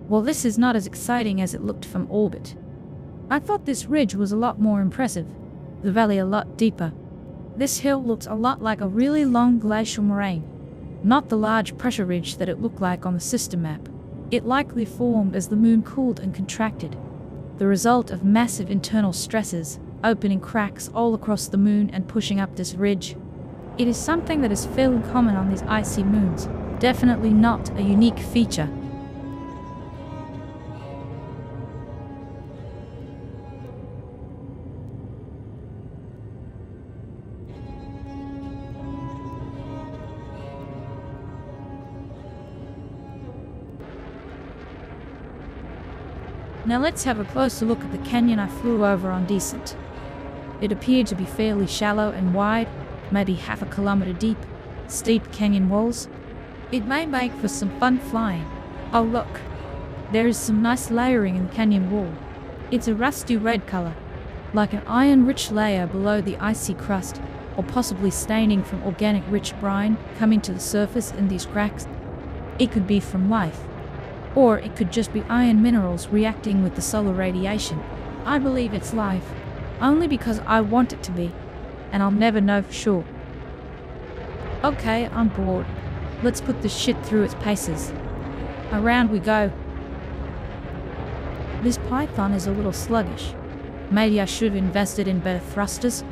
Well, this is not as exciting as it looked from orbit. I thought this ridge was a lot more impressive, the valley a lot deeper. This hill looks a lot like a really long glacial moraine, not the large pressure ridge that it looked like on the system map. It likely formed as the moon cooled and contracted, the result of massive internal stresses, opening cracks all across the moon and pushing up this ridge. It is something that is fairly common on these icy moons, definitely not a unique feature. Now let's have a closer look at the canyon I flew over on descent. It appeared to be fairly shallow and wide, maybe half a kilometer deep, steep canyon walls. It may make for some fun flying. Oh look, there is some nice layering in the canyon wall. It's a rusty red color, like an iron-rich layer below the icy crust, or possibly staining from organic rich brine coming to the surface in these cracks. It could be from life, or it could just be iron minerals reacting with the solar radiation. I believe it's life, only because I want it to be, and I'll never know for sure. Okay, I'm bored. Let's put this shit through its paces. Around we go. This python is a little sluggish. Maybe I should have invested in better thrusters?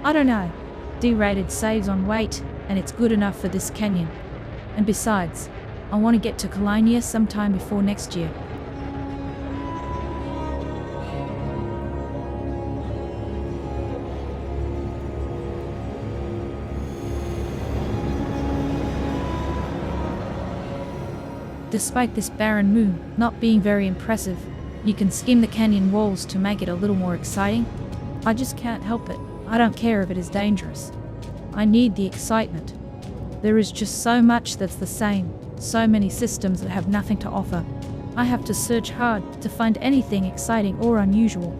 I don't know. D-rated saves on weight, and it's good enough for this canyon. And besides, I want to get to Colonia sometime before next year. Despite this barren moon not being very impressive, you can skim the canyon walls to make it a little more exciting. I just can't help it. I don't care if it is dangerous. I need the excitement. There is just so much that's the same. So many systems that have nothing to offer. I have to search hard to find anything exciting or unusual.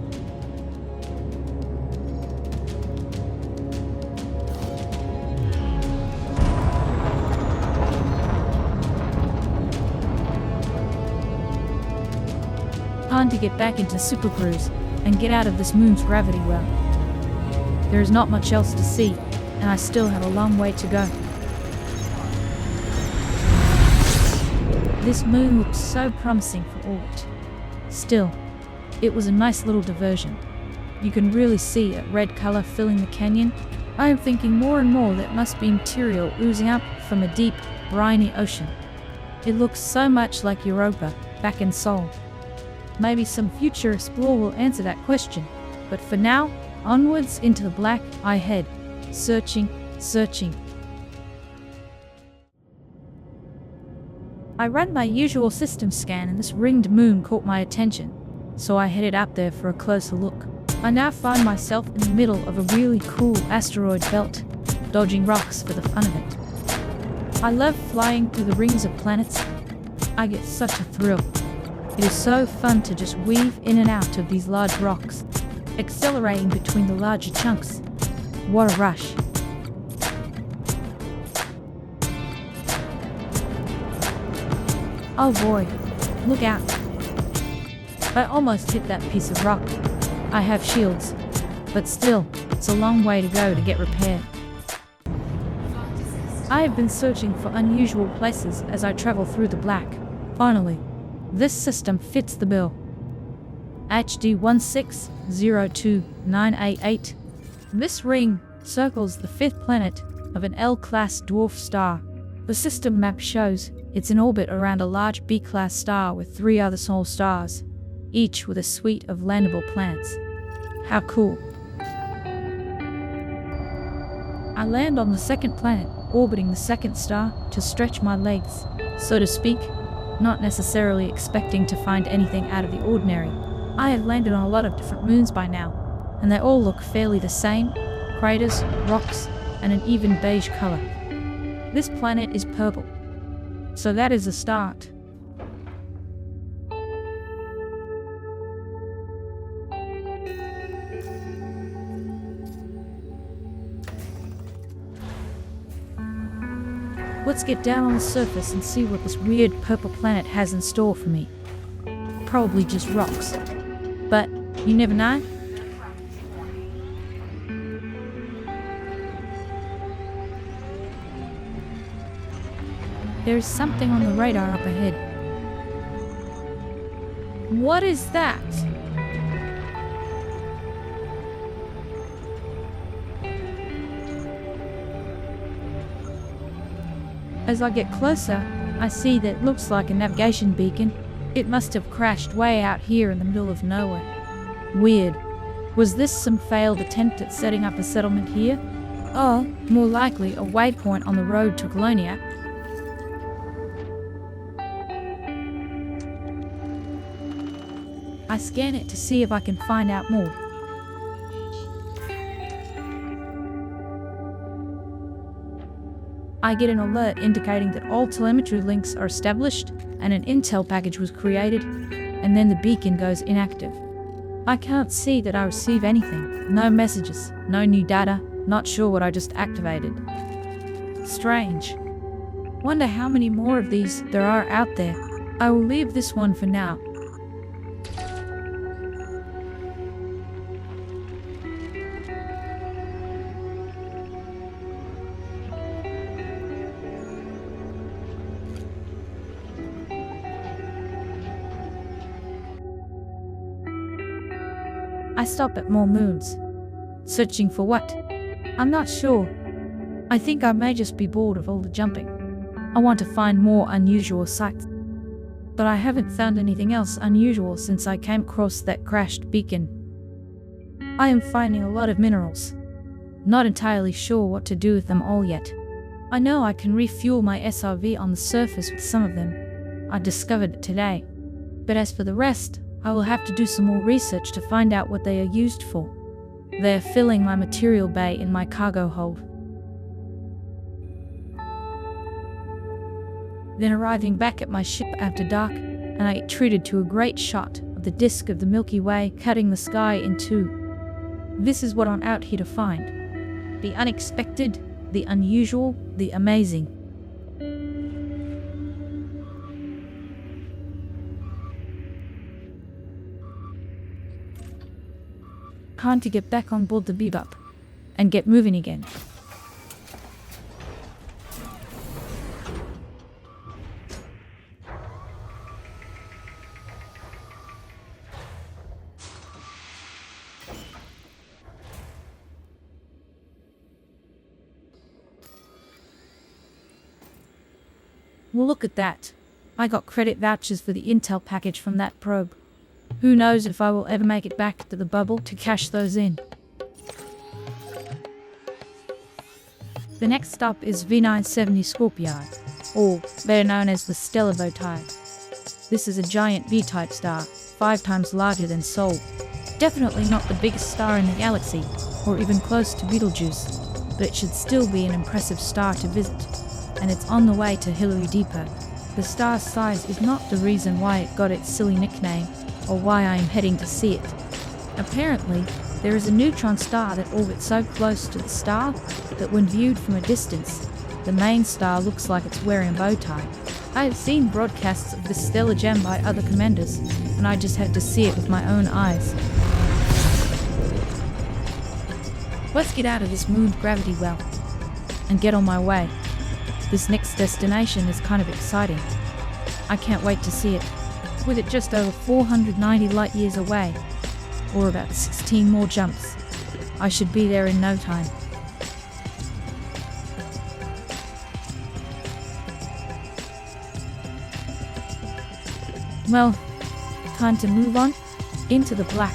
Time to get back into Super Cruise and get out of this moon's gravity well. There is not much else to see, and I still have a long way to go. This moon looks so promising for orbit. Still, it was a nice little diversion. You can really see a red color filling the canyon. I am thinking more and more that must be material oozing up from a deep, briny ocean. It looks so much like Europa, back in Seoul. Maybe some future explorer will answer that question, but for now, onwards into the black I head, searching. I ran my usual system scan and this ringed moon caught my attention, so I headed up there for a closer look. I now find myself in the middle of a really cool asteroid belt, dodging rocks for the fun of it. I love flying through the rings of planets. I get such a thrill. It is so fun to just weave in and out of these large rocks, accelerating between the larger chunks. What a rush. Oh boy, look out. I almost hit that piece of rock. I have shields, but still, it's a long way to go to get repaired. I have been searching for unusual places as I travel through the black. Finally, this system fits the bill. HD 1602988. This ring circles the fifth planet of an L-class dwarf star. The system map shows it's in orbit around a large B-class star with 3 other small stars, each with a suite of landable planets. How cool. I land on the second planet, orbiting the second star to stretch my legs, so to speak, not necessarily expecting to find anything out of the ordinary. I have landed on a lot of different moons by now, and they all look fairly the same: craters, rocks, and an even beige color. This planet is purple, so that is a start. Let's get down on the surface and see what this weird purple planet has in store for me. probably just rocks. But you never know. There is something on the radar up ahead. What is that? As I get closer, I see that it looks like a navigation beacon. It must have crashed way out here in the middle of nowhere. Weird. Was this some failed attempt at setting up a settlement here? Or, more likely, a waypoint on the road to Colonia? I scan it to see if I can find out more. I get an alert indicating that all telemetry links are established and an intel package was created, and then the beacon goes inactive. I can't see that I receive anything. No messages, no new data, not sure what I just activated. Strange. Wonder how many more of these there are out there. I will leave this one for now. I stop at more moons. Searching for what? I'm not sure. I think I may just be bored of all the jumping. I want to find more unusual sights. But I haven't found anything else unusual since I came across that crashed beacon. I am finding a lot of minerals. Not entirely sure what to do with them all yet. I know I can refuel my SRV on the surface with some of them. I discovered it today. But as for the rest, I will have to do some more research to find out what they are used for. They are filling my material bay in my cargo hold. Then arriving back at my ship after dark, and I get treated to a great shot of the disk of the Milky Way cutting the sky in two. This is what I'm out here to find. The unexpected, the unusual, the amazing. Time to get back on board the Bebop and get moving again. Well, look at that. I got credit vouchers for the intel package from that probe. Who knows if I will ever make it back to the bubble to cash those in. The next stop is V970 Scorpii, or better known as the Stellar Votide. This is a giant V-type star, 5 times larger than Sol. Definitely not the biggest star in the galaxy, or even close to Betelgeuse, but it should still be an impressive star to visit, and it's on the way to Hillary Depot. The star's size is not the reason why it got its silly nickname, or why I am heading to see it. Apparently, there is a neutron star that orbits so close to the star that when viewed from a distance, the main star looks like it's wearing a bow tie. I have seen broadcasts of this stellar gem by other commanders, and I just had to see it with my own eyes. Let's get out of this moon's gravity well, and get on my way. This next destination is kind of exciting. I can't wait to see it. With it just over 490 light years away, or about 16 more jumps, I should be there in no time. Well, time to move on into the black.